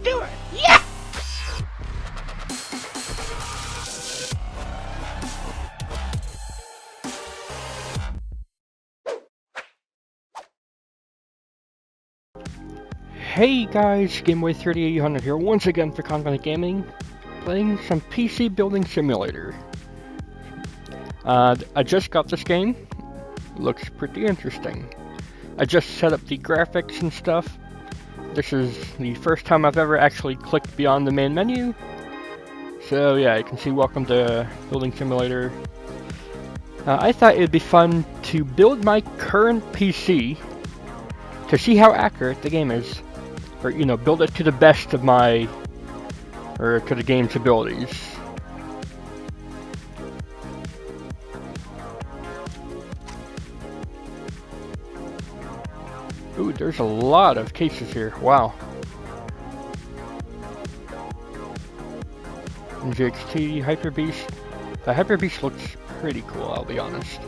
do it! Yeah! Hey guys, GameBoy3800 here once again for Confident Gaming, playing some PC Building Simulator. I just got this game, looks pretty interesting. I just set up the graphics and stuff. This is the first time I've ever actually clicked beyond the main menu. So yeah, you can see welcome to Building Simulator. I thought it'd be fun to build my current PC to see how accurate the game is. Or, you know, build it to the best of my, or to the game's abilities. Ooh, there's a lot of cases here. Wow. NGXT, Hyper Beast. The Hyper Beast looks pretty cool, I'll be honest.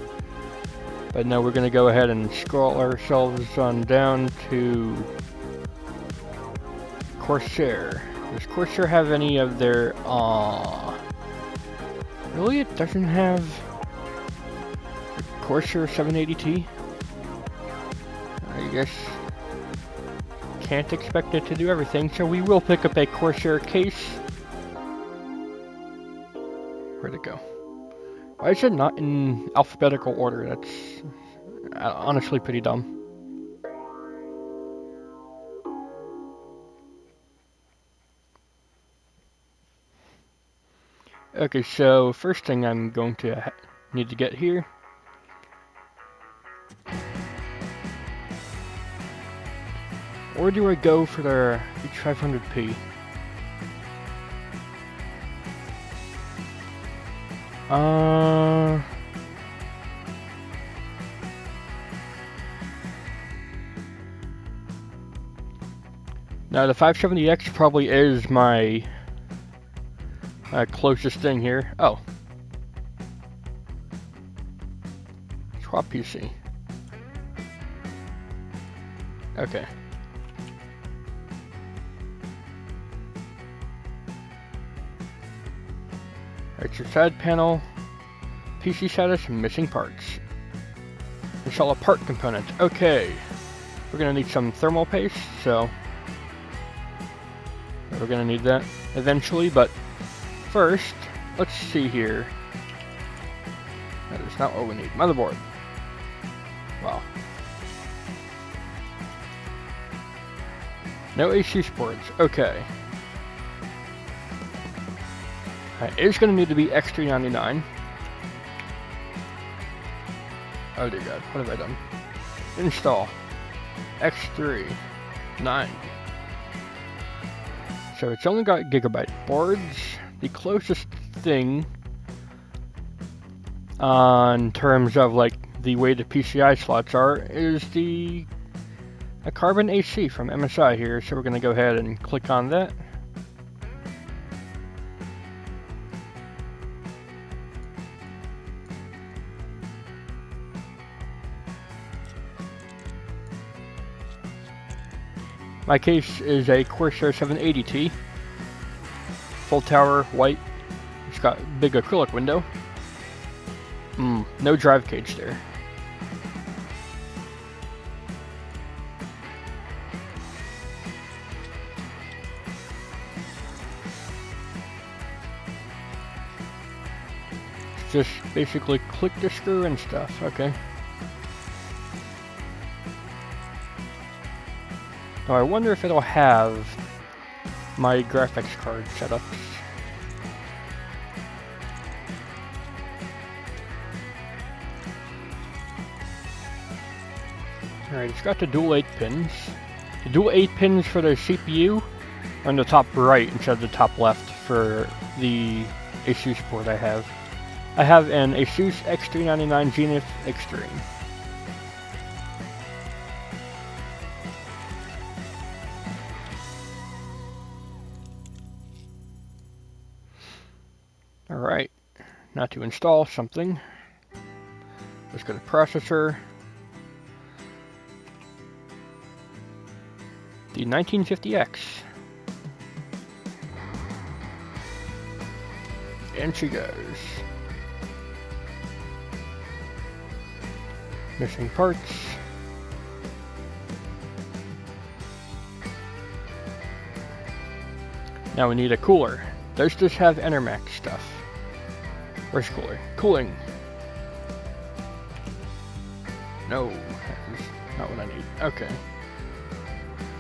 But now we're gonna go ahead and scroll ourselves on down to Corsair. Does Corsair have any of their... Really? It doesn't have the Corsair 780T? I guess can't expect it to do everything, so we will pick up a Corsair case. Where'd it go? Why is it not in alphabetical order? That's honestly pretty dumb. Okay, so first thing I'm going to need to get here. Or do I go for the H500P? Now the 570X probably is my closest thing here. Oh. Swap PC. Okay. Alright, your side panel. PC status, missing parts. Install a part component. Okay. We're gonna need some thermal paste, so we're gonna need that eventually, but first, let's see here. That is not what we need. Motherboard. Wow. No ASUS boards. Okay. It is going to need to be X399. Oh dear God, what have I done? Install X3 9. So it's only got gigabyte boards. The closest thing in terms of like the way the PCI slots are is a Carbon AC from MSI here. So we're going to go ahead and click on that. My case is a Corsair 780T. Full tower, white. It's got big acrylic window. No drive cage there. Just basically click the screw and stuff. Okay. Now I wonder if it'll have my graphics card setups. Alright, it's got the dual 8 pins. The dual 8 pins for the CPU are on the top right instead of the top left for the ASUS board I have. I have an ASUS X399 Zenith Extreme. Alright, now to install something. Let's go to processor. The 1950X. in she goes. Missing parts. Now we need a cooler. Those just have Enermax stuff. Where's cooler? Cooling. No, that is not what I need. Okay.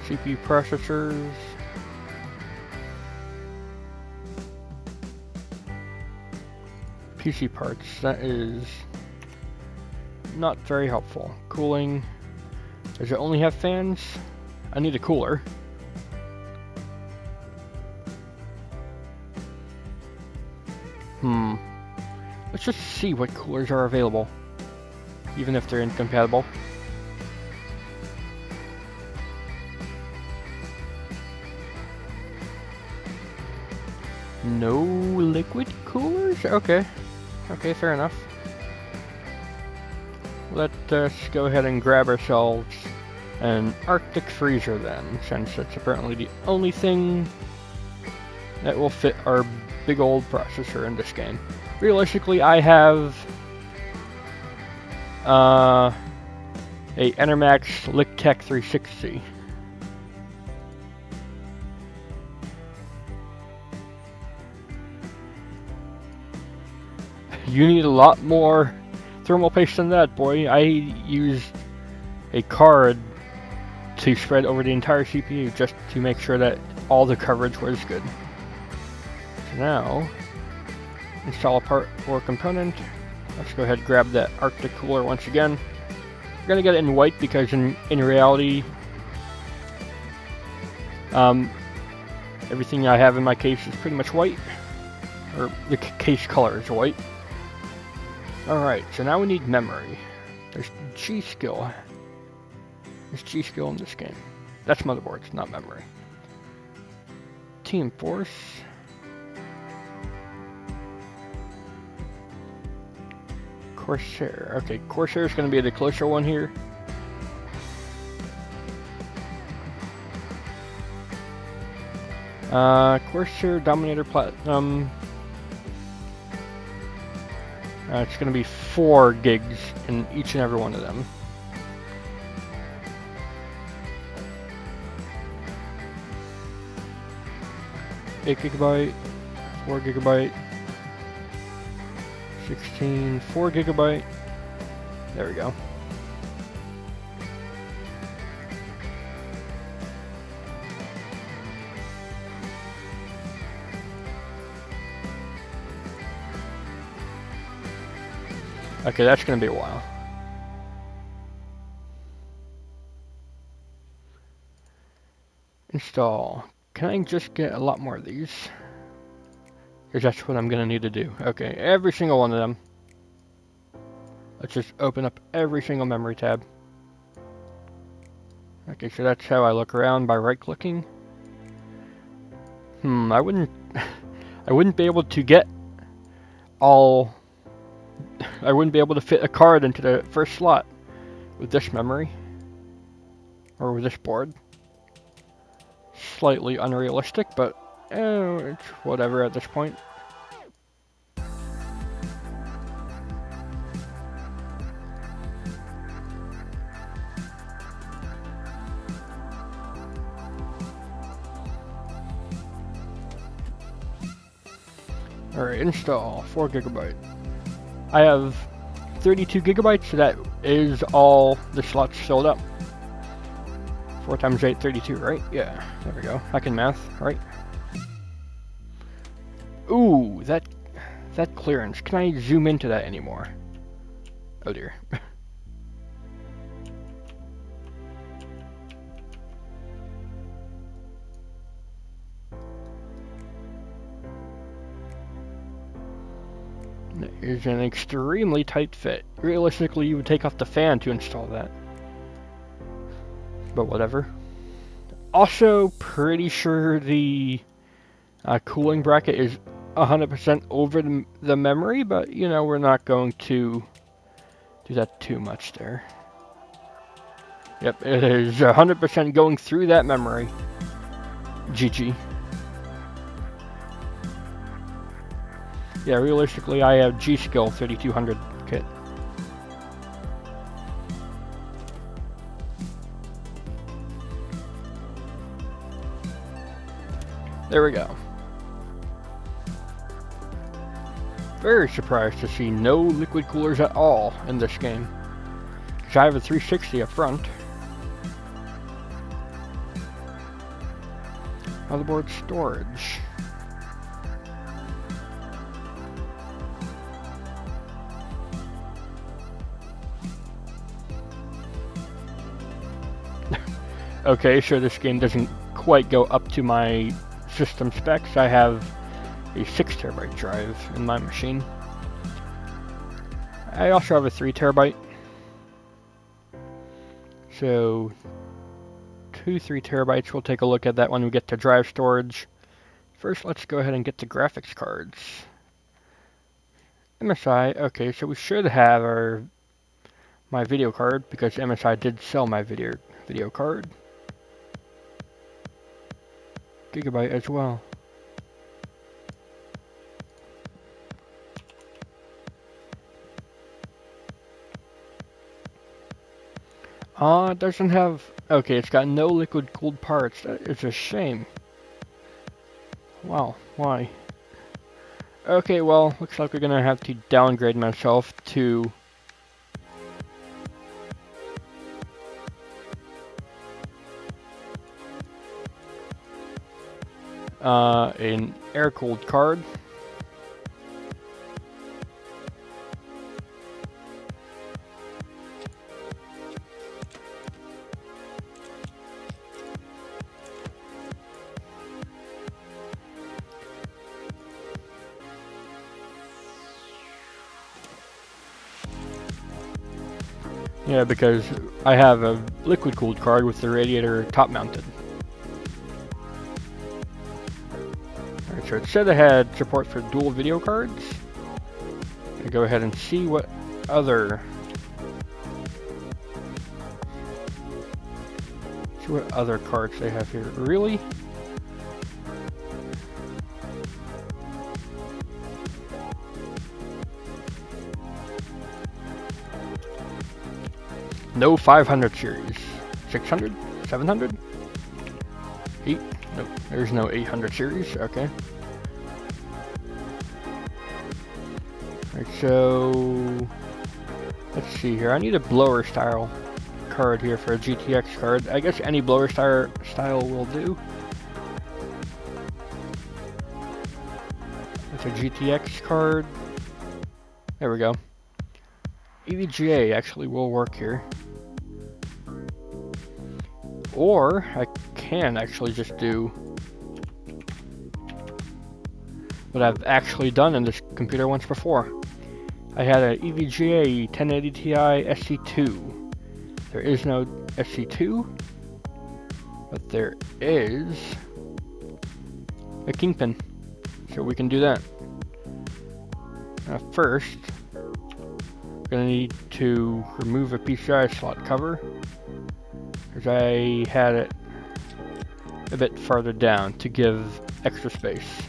CPU processors. PC parts. That is not very helpful. Cooling. Does it only have fans? I need a cooler. Let's just see what coolers are available, even if they're incompatible. No liquid coolers? Okay. Okay, fair enough. Let us go ahead and grab ourselves an Arctic freezer then, since that's apparently the only thing that will fit our big old processor in this game. Realistically, I have a Enermax Lictech 360. You need a lot more thermal paste than that, boy. I used a card to spread over the entire CPU just to make sure that all the coverage was good. So now, install a part or component. Let's go ahead and grab that Arctic cooler once again. We're gonna get it in white because in reality, everything I have in my case is pretty much white, or the case color is white. Alright, so now we need memory. There's G-Skill. There's G-Skill in this game. That's motherboards, not memory. Team Force. Corsair. Okay, Corsair is going to be the closer one here. Corsair Dominator Platinum. It's going to be 4 gigs in each and every one of them. Eight gigabyte, 4 gigabyte, 16, 4 gigabyte. There we go. Okay, that's going to be a while. Install. Can I just get a lot more of these? Because that's what I'm going to need to do. Okay, every single one of them. Let's just open up every single memory tab. Okay, so that's how I look around, by right-clicking. I wouldn't be able to get all... I wouldn't be able to fit a card into the first slot with this memory. Or with this board. Slightly unrealistic, but it's whatever at this point. Alright, install 4 gigabyte. I have 32 gigabytes, so that is all the slots filled up. 4 times 8, 32, right? Yeah, there we go. I can math, right? Ooh, that clearance. Can I zoom into that anymore? Oh dear. That is an extremely tight fit. Realistically, you would take off the fan to install that. But whatever. Also, pretty sure the cooling bracket is 100% over the memory, but you know, we're not going to do that too much there. Yep, it is 100% going through that memory. GG. Yeah, realistically, I have G-Skill 3200 kit. There we go. Very surprised to see no liquid coolers at all in this game, because I have a 360 up front. Motherboard storage. Okay, so this game doesn't quite go up to my system specs. I have a 6TB drive in my machine. I also have a 3TB. So 2 3TB. We'll take a look at that when we get to drive storage. First, let's go ahead and get the graphics cards. MSI. Okay, so we should have my video card, because MSI did sell my video card. Gigabyte as well. It doesn't have... Okay, it's got no liquid cooled parts. That is a shame. Wow, why? Okay, well, looks like we're gonna have to downgrade myself to... an air-cooled card. Yeah, because I have a liquid-cooled card with the radiator top-mounted. Alright, so it said it had support for dual video cards. I'll go ahead and see what other... cards they have here. Really? No 500 series. 600? 700? 8? Nope, there's no 800 series. Okay. Alright, so... let's see here. I need a blower style card here for a GTX card. I guess any blower style will do. That's a GTX card. There we go. EVGA actually will work here. Or I can actually just do what I've actually done in this computer once before. I had an EVGA 1080 Ti SC2. There is no SC2, but there is a Kingpin, so we can do that. First, we're going to need to remove a PCI slot cover, because I had it a bit farther down to give extra space.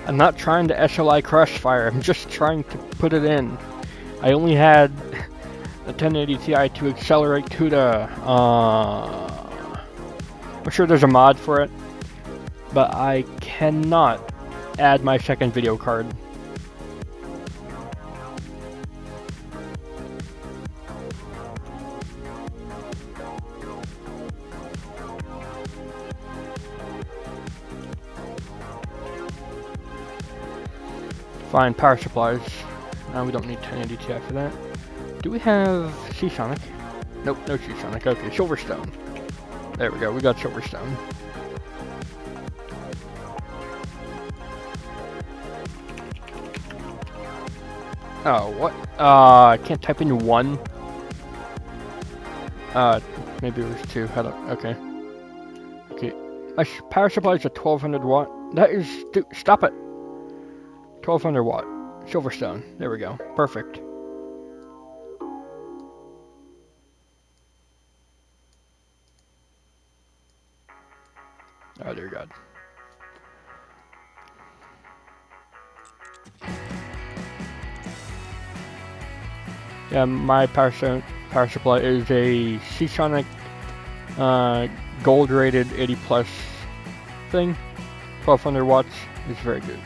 I'm not trying to SLI Crossfire, I'm just trying to put it in. I only had a 1080 Ti to accelerate CUDA. I'm sure there's a mod for it, but I cannot add my second video card. Fine, power supplies. We don't need 1080 Ti for that. Do we have Seasonic? Nope, no Seasonic. Okay, Silverstone. There we go, we got Silverstone. Oh, what? I can't type in 1. Maybe it was 2. Okay. Okay. My power supply is a 1200 watt. That is... Stop it! 1200 watt. Silverstone. There we go. Perfect. Oh, dear God. Yeah, my power supply is a Seasonic gold rated 80 plus thing. 1200 watts is very good.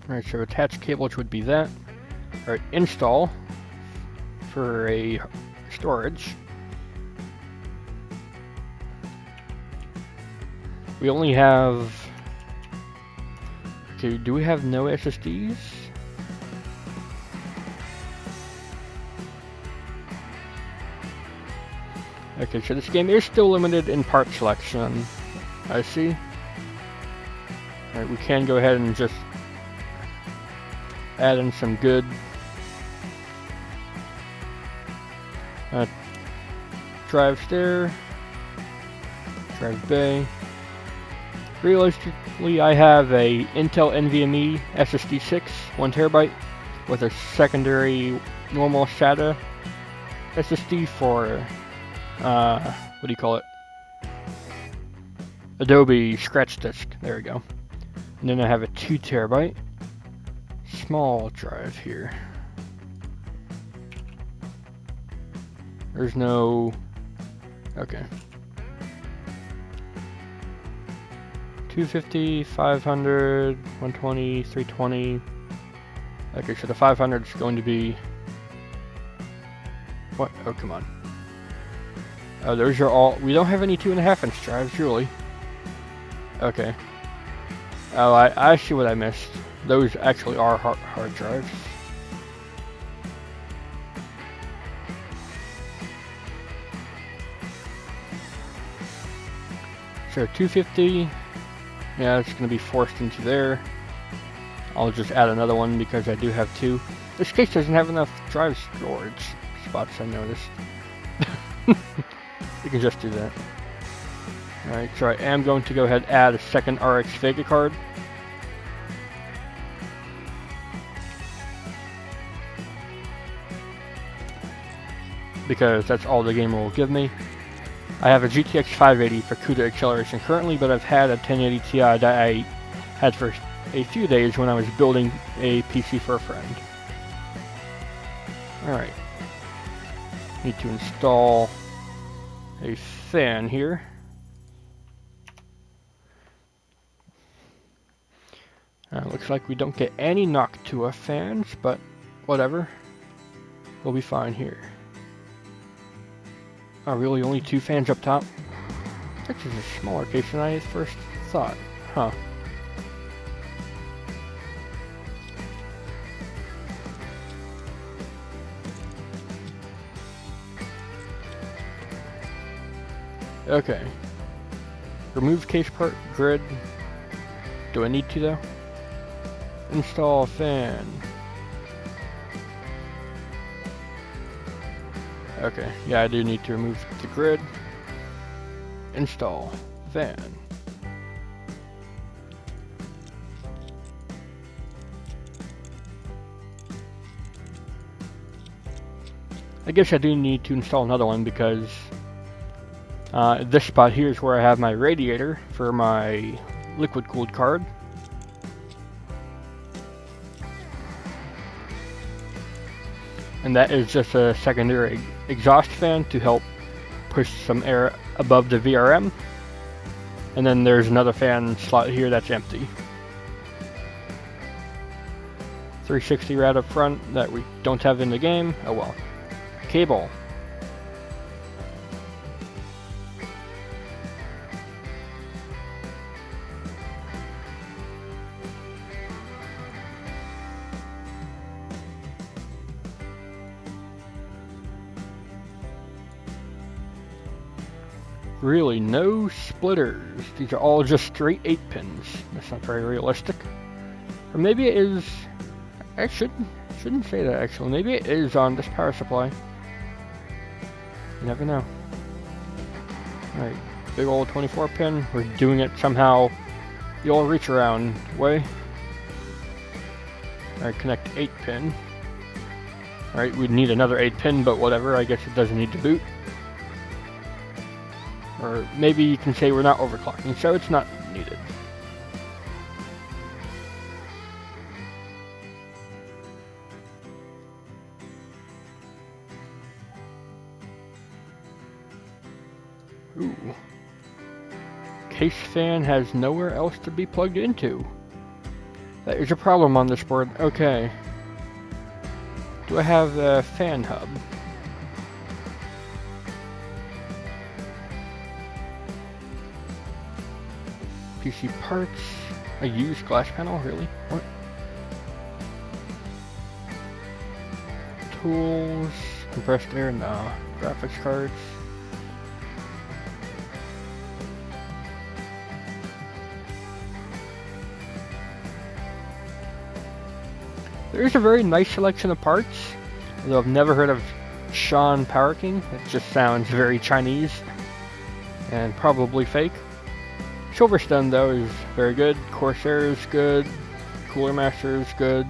Alright, so attached cables would be that. Alright, install for a storage. We only have... Okay, do we have no SSDs? Okay, so this game is still limited in part selection. I see. Alright, we can go ahead and just add in some good drives there. Drive bay. Realistically, I have a Intel NVMe SSD 6, 1TB, with a secondary normal SATA SSD for, what do you call it? Adobe Scratch Disk. There we go. And then I have a 2TB small drive here. There's no... Okay. 250, 500, 120, 320. Okay, so the 500 is going to be... What? Oh, come on. Oh, those are all... We don't have any 2.5-inch drives, really. Okay. Oh, I see what I missed. Those actually are hard drives. So 250, yeah, it's going to be forced into there. I'll just add another one because I do have 2. This case doesn't have enough drive storage spots, I noticed. You can just do that. Alright, so I am going to go ahead and add a second RX Vega card. Because that's all the game will give me. I have a GTX 580 for CUDA acceleration currently, but I've had a 1080 Ti that I had for a few days when I was building a PC for a friend. Alright. Need to install a fan here. Looks like we don't get any Noctua fans, but whatever. We'll be fine here. Oh, really? Only 2 fans up top? This is a smaller case than I first thought. Huh. Okay. Remove case part grid. Do I need to though? Install fan. Okay, yeah, I do need to remove the grid. Install fan. I guess I do need to install another one because this spot here is where I have my radiator for my liquid cooled card. And that is just a secondary exhaust fan to help push some air above the VRM. And then there's another fan slot here that's empty. 360 right up front that we don't have in the game. Oh well. Cable. Really, no splitters. These are all just straight 8 pins. That's not very realistic. Or maybe it is... I shouldn't say that actually. Maybe it is on this power supply. You never know. Alright, big old 24 pin. We're doing it somehow the old reach around way. Alright, connect 8 pin. Alright, we'd need another 8 pin, but whatever, I guess it doesn't need to boot. Or maybe you can say we're not overclocking, so it's not needed. Ooh. Case fan has nowhere else to be plugged into. That is a problem on this board. Okay. Do I have a fan hub? PC parts. A used glass panel? Really? What? Tools. Compressed air? No. Graphics cards. There is a very nice selection of parts, although I've never heard of Sean Power King. It just sounds very Chinese and probably fake. Silverstone though is very good. Corsair is good. Cooler Master is good.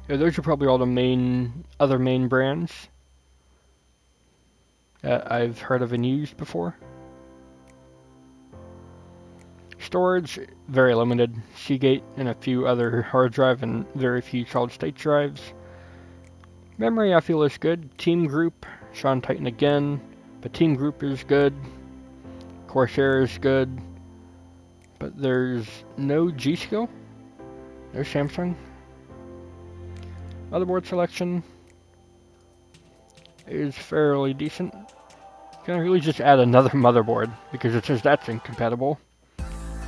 Yeah, those are probably all the other main brands that I've heard of and used before. Storage, very limited. Seagate and a few other hard drive and very few solid state drives. Memory I feel is good. Team Group, Sean Titan again, but Team Group is good. Corsair is good, but there's no G-Skill, no Samsung. Motherboard selection is fairly decent. Can I really just add another motherboard because it says that's incompatible,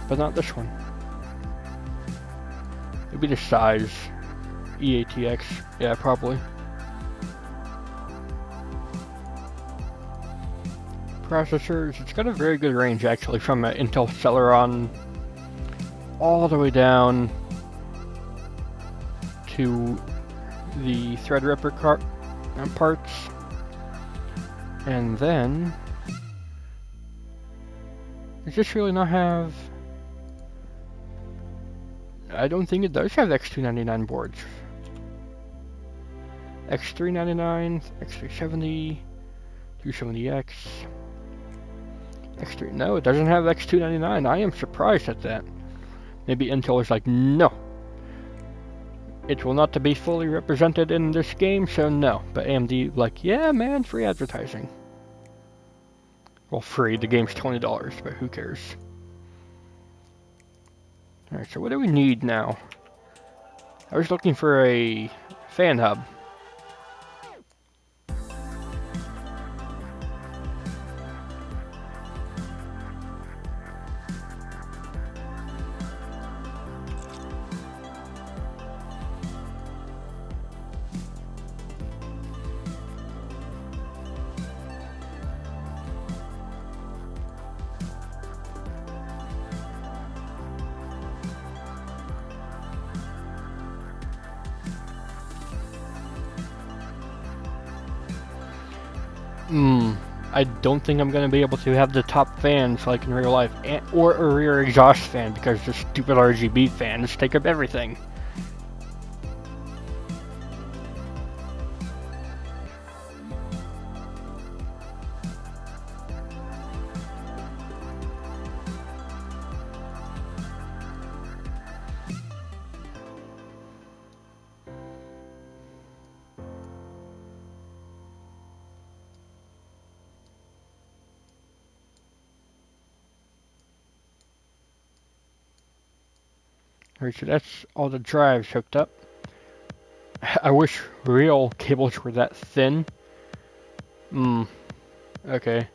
but not this one. Maybe the size. EATX, yeah, probably. Processors, it's got a very good range actually, from an Intel Celeron all the way down to the Threadripper parts, and then does this really not have? I don't think it does have X299 boards. X399, X370, 270X. X3, no, it doesn't have X299. I am surprised at that. Maybe Intel is like, no. It will not be fully represented in this game, so no. But AMD, like, yeah, man, free advertising. Well, free, the game's $20, but who cares? Alright, so what do we need now? I was looking for a fan hub. I don't think I'm going to be able to have the top fans like in real life, or a rear exhaust fan, because the stupid RGB fans take up everything. Alright, so that's all the drives hooked up. I wish real cables were that thin. Okay.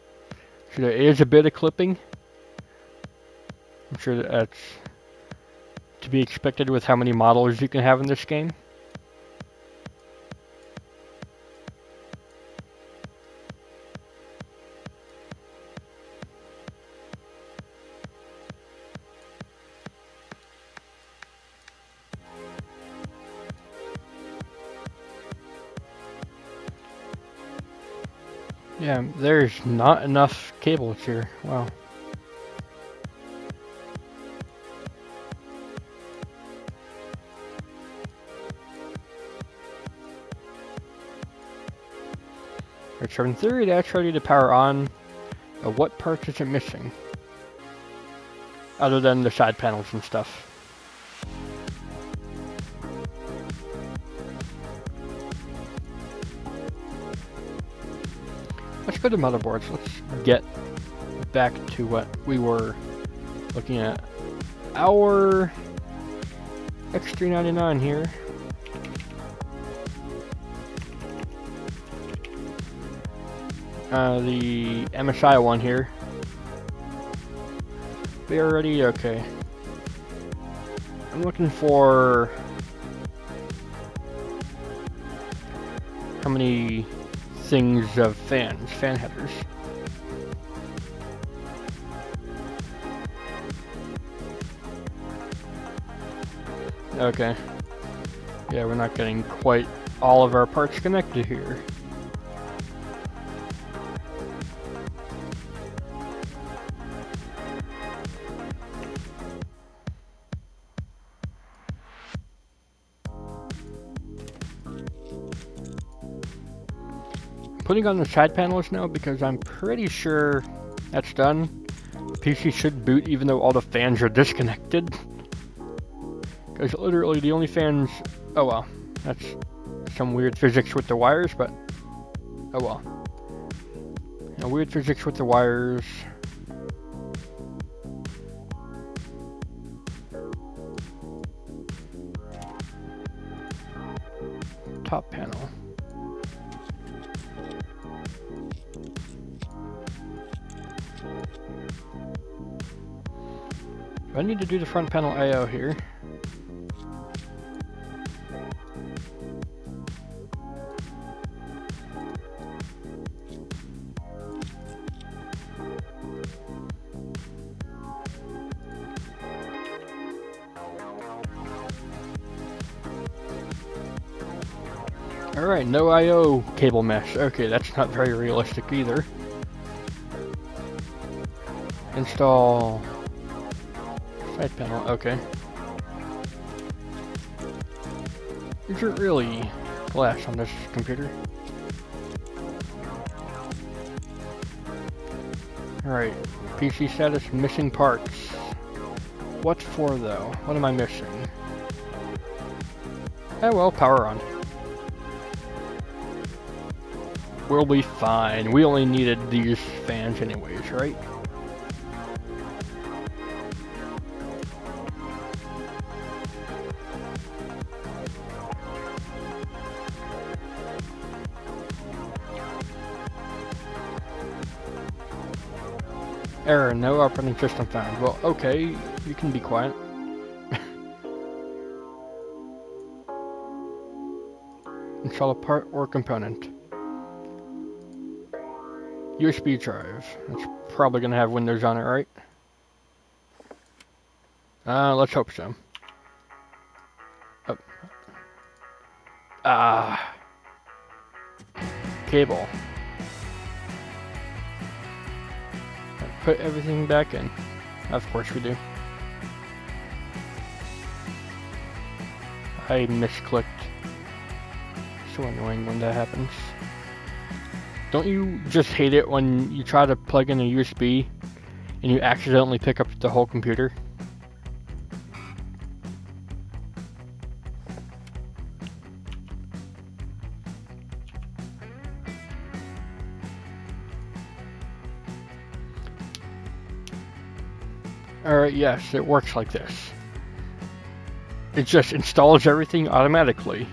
So there is a bit of clipping. I'm sure that's to be expected with how many models you can have in this game. Yeah, there's not enough cables here. Wow. Alright, so in theory, that's ready to power on. What parts is it missing? Other than the side panels and stuff. Let's go to motherboards. Let's get back to what we were looking at. Our X399 here. The MSI one here. We are ready? Okay. I'm looking for how many things of fan headers. Okay. Yeah, we're not getting quite all of our parts connected here. Putting on the side panels now because I'm pretty sure that's done. PC should boot even though all the fans are disconnected. Because literally the only fans... Oh well, that's some weird physics with the wires, but... Oh well. You know, weird physics with the wires. Top panel. I need to do the front panel I/O here. Alright, no I/O cable mesh. Okay, that's not very realistic either. Install side panel, okay. Is it really glass on this computer? Alright, PC status, missing parts. What for though? What am I missing? Oh well, power on. We'll be fine. We only needed these fans anyways, right? Error, no operating system found. Well, okay, you can be quiet. Install a part or component. USB drive. That's probably gonna have Windows on it, right? Let's hope so. Oh. Cable. Put everything back in. Of course we do. I misclicked. So annoying when that happens. Don't you just hate it when you try to plug in a USB and you accidentally pick up the whole computer? Alright, yes, it works like this. It just installs everything automatically.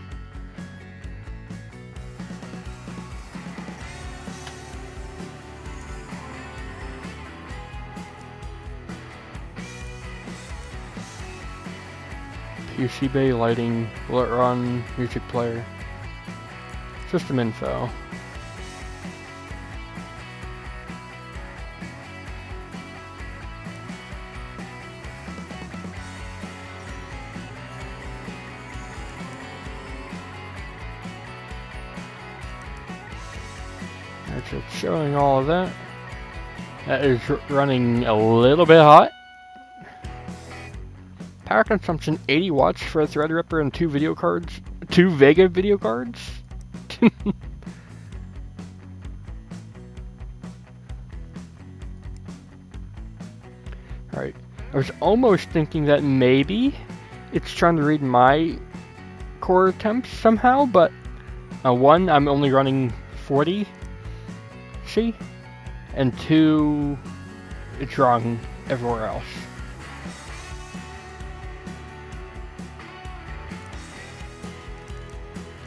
PCB lighting, will it run music player? System info. So it's showing all of that. That is running a little bit hot. Power consumption 80 watts for a Threadripper and 2 video cards. 2 Vega video cards? Alright. I was almost thinking that maybe it's trying to read my core temps somehow, but one, I'm only running 40. See? And 2, it's wrong everywhere else.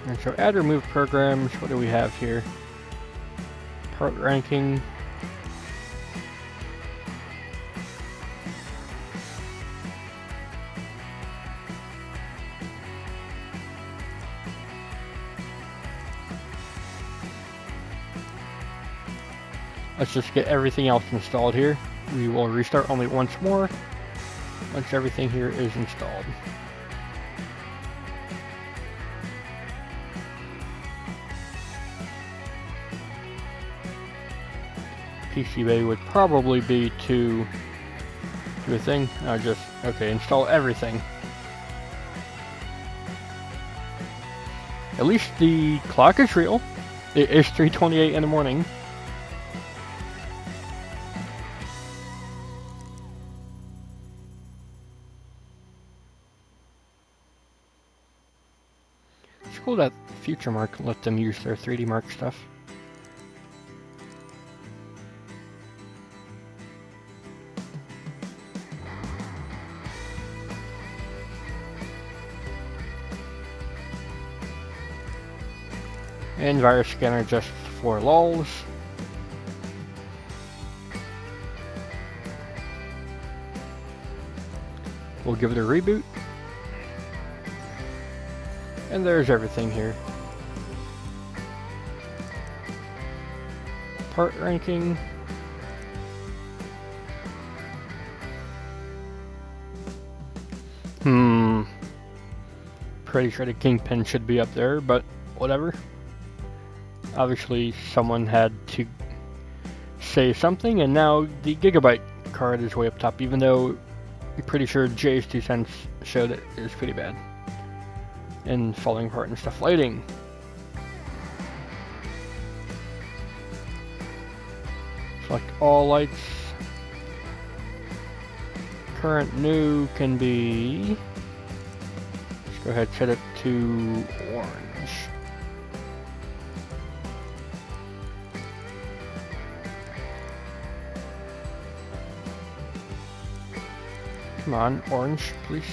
And so add remove programs, what do we have here? Part ranking. Let's just get everything else installed here. We will restart only once more once everything here is installed. PCBA would probably be to do a thing. Okay, install everything. At least the clock is real. It is 3:28 in the morning. It's cool that Future Mark let them use their 3D Mark stuff. And virus scanner just for lulz. We'll give it a reboot. And there's everything here. Part ranking. Pretty sure the Kingpin should be up there, but whatever. Obviously someone had to say something, and now the Gigabyte card is way up top, even though I'm pretty sure Jay's 2 cents showed it is pretty bad. And falling apart and stuff. Lighting. Select all lights. Current new can be... Let's go ahead and set it to orange. Come on, orange, please.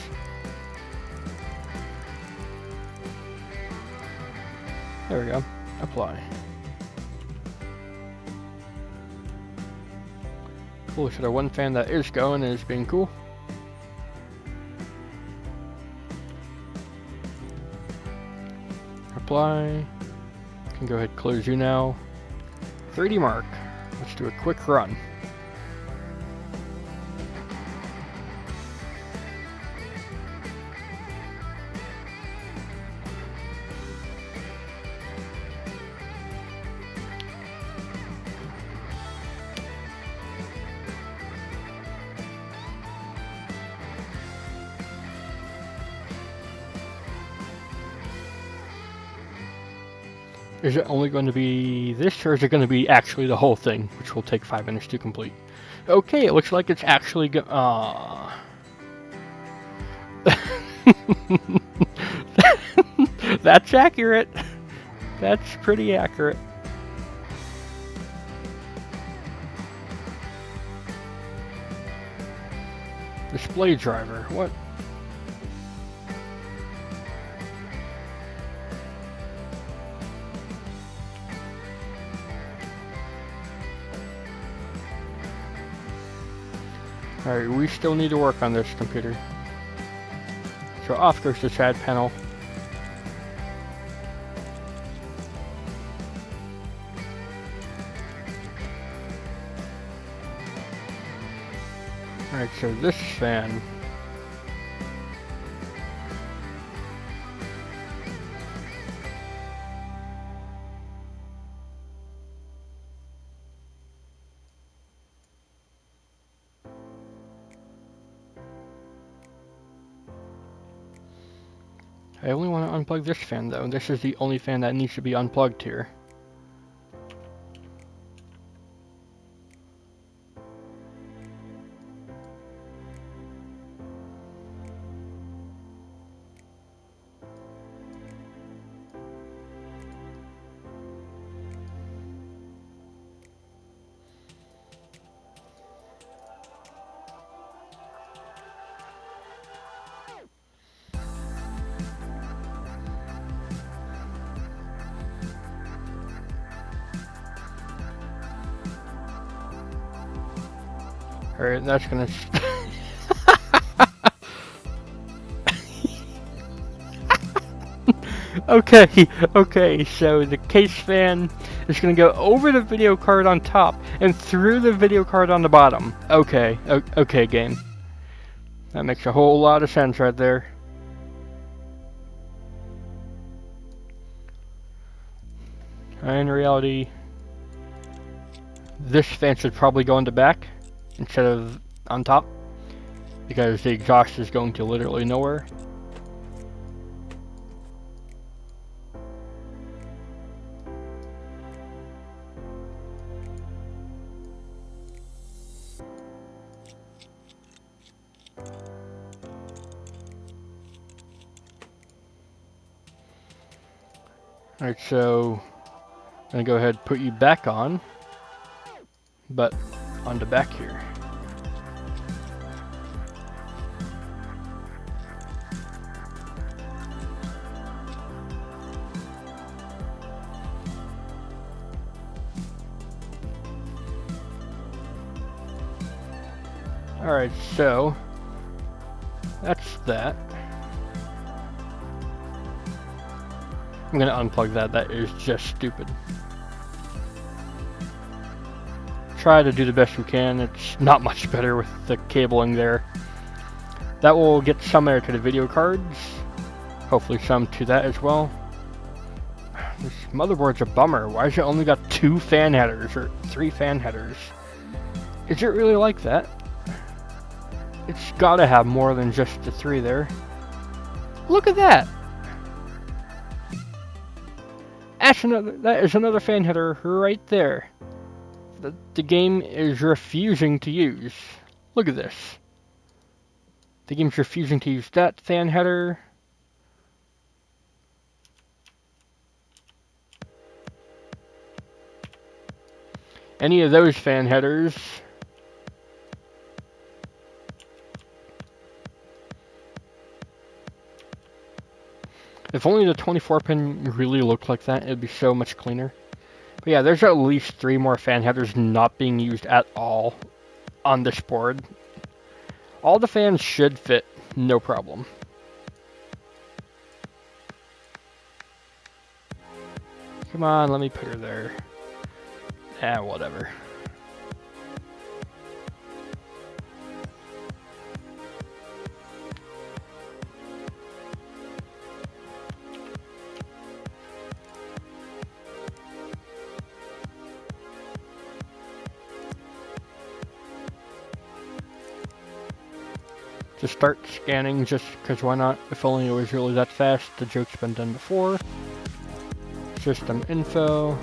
There we go. Apply. Cool, so the one fan that is going is being cool. Apply. Can go ahead and close you now. 3D Mark. Let's do a quick run. Is it only going to be this, or is it going to be actually the whole thing, which will take 5 minutes to complete? Okay, it looks like it's actually That's accurate. That's pretty accurate. Display driver, what? Alright, we still need to work on this computer. So off goes the SAD panel. Alright, so this fan. I only want to unplug this fan though. This is the only fan that needs to be unplugged here. Alright, that's gonna... Okay, so the case fan is gonna go over the video card on top and through the video card on the bottom. Okay, okay, game. That makes a whole lot of sense right there. In reality, this fan should probably go in the back instead of on top, because the exhaust is going to literally nowhere. Alright, so I'm gonna go ahead and put you back on, but on the back here. Alright, so that's that. I'm gonna unplug that. That is just stupid. Try to do the best we can. It's not much better with the cabling there. That will get some air to the video cards. Hopefully some to that as well. This motherboard's a bummer. Why has it only got 2 fan headers or 3 fan headers? Is it really like that? It's gotta have more than just the 3 there. Look at that! That is another fan header right there. The game is refusing to use. Look at this. The game's refusing to use that fan header. Any of those fan headers. If only the 24-pin really looked like that, it'd be so much cleaner. But yeah, there's at least 3 more fan headers not being used at all on this board. All the fans should fit, no problem. Come on, let me put her there. Whatever. To start scanning, just because why not? If only it was really that fast. The joke's been done before. System info.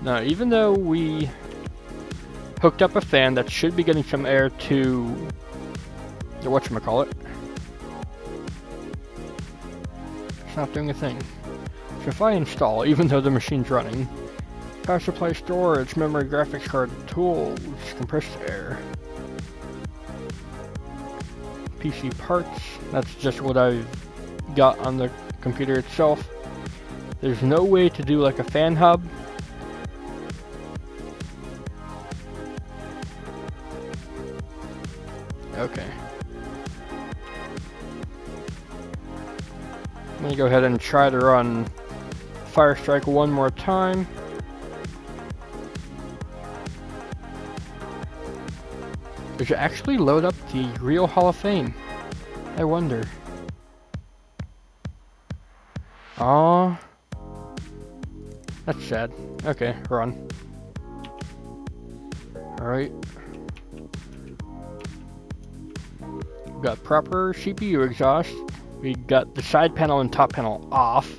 Now, even though we hooked up a fan that should be getting some air to the whatchamacallit, it's not doing a thing. So if I install, even though the machine's running, power supply, storage, memory, graphics card, tools, compressed air, PC parts, that's just what I've got on the computer itself. There's no way to do like a fan hub. Okay. I'm gonna go ahead and try to run Firestrike one more time. Does it actually load up the real Hall of Fame? I wonder. Aww. That's sad. Okay, run. Alright. Got proper CPU exhaust. We got the side panel and top panel off.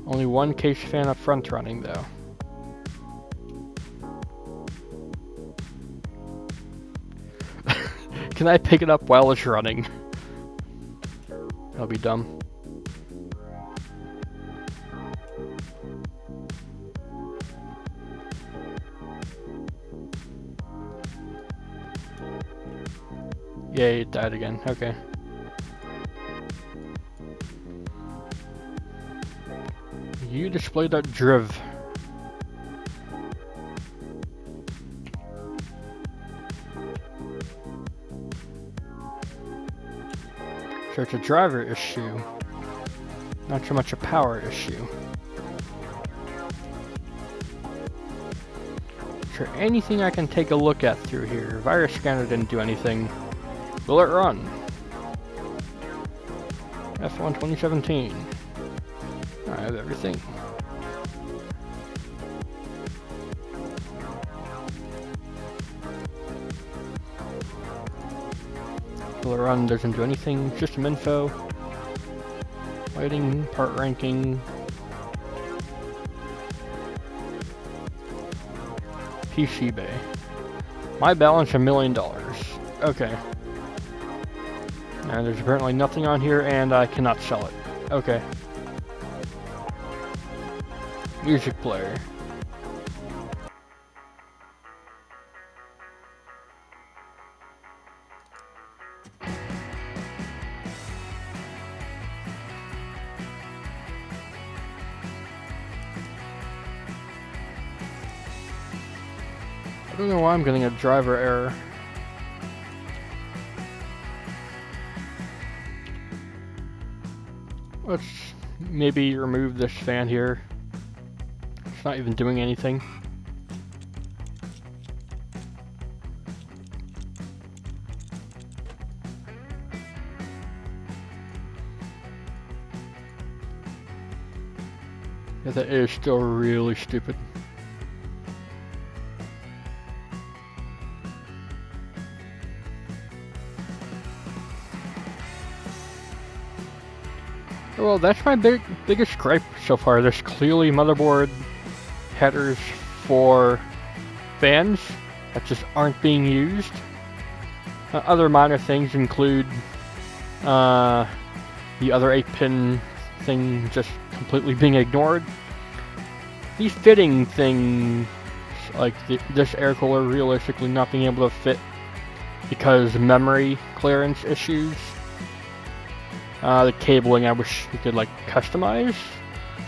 Only one case fan up front running though. Can I pick it up while it's running? That'll be dumb. Yay, it died again. Okay. You displayed that driv. So it's a driver issue, not so much a power issue. Is there anything I can take a look at through here? Virus scanner didn't do anything. Will it run? F1 2017. I have everything. Will it run? Doesn't do anything. System info. Lighting, part ranking. PC Bay. My balance $1 million. Okay. And there's apparently nothing on here and I cannot sell it. Okay. Music player. I don't know why I'm getting a driver error. Let's maybe remove this fan here. It's not even doing anything. Yeah, that is still really stupid. Well, that's my biggest gripe so far. There's clearly motherboard headers for fans that just aren't being used. Other minor things include the other 8-pin thing just completely being ignored. These fitting things, like this air cooler realistically not being able to fit because memory clearance issues. The cabling I wish you could like customize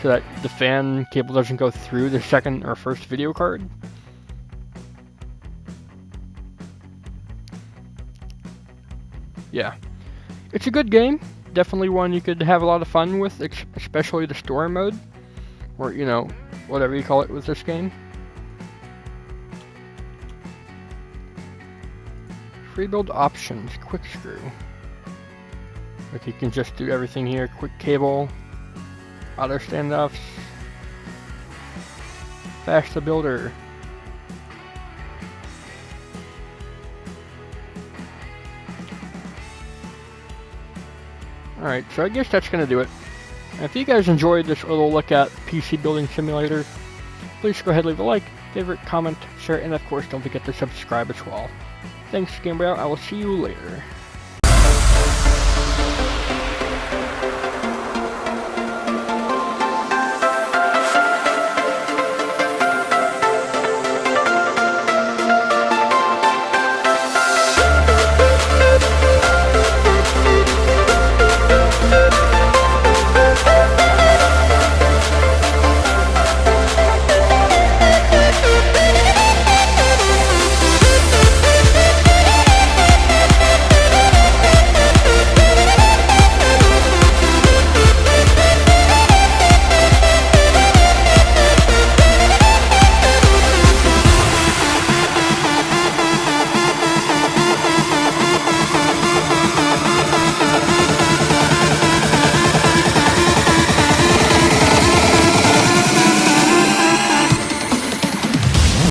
so that the fan cable doesn't go through the second or first video card. Yeah, it's a good game. Definitely one you could have a lot of fun with, especially the story mode, or you know, whatever you call it with this game. Free build options, quick screw. Like you can just do everything here, quick cable, auto standoffs, fast the builder. Alright, so I guess that's gonna do it. If you guys enjoyed this little look at PC Building Simulator, please go ahead and leave a like, favorite, comment, share, and of course don't forget to subscribe as well. Thanks, Gameboy. I will see you later.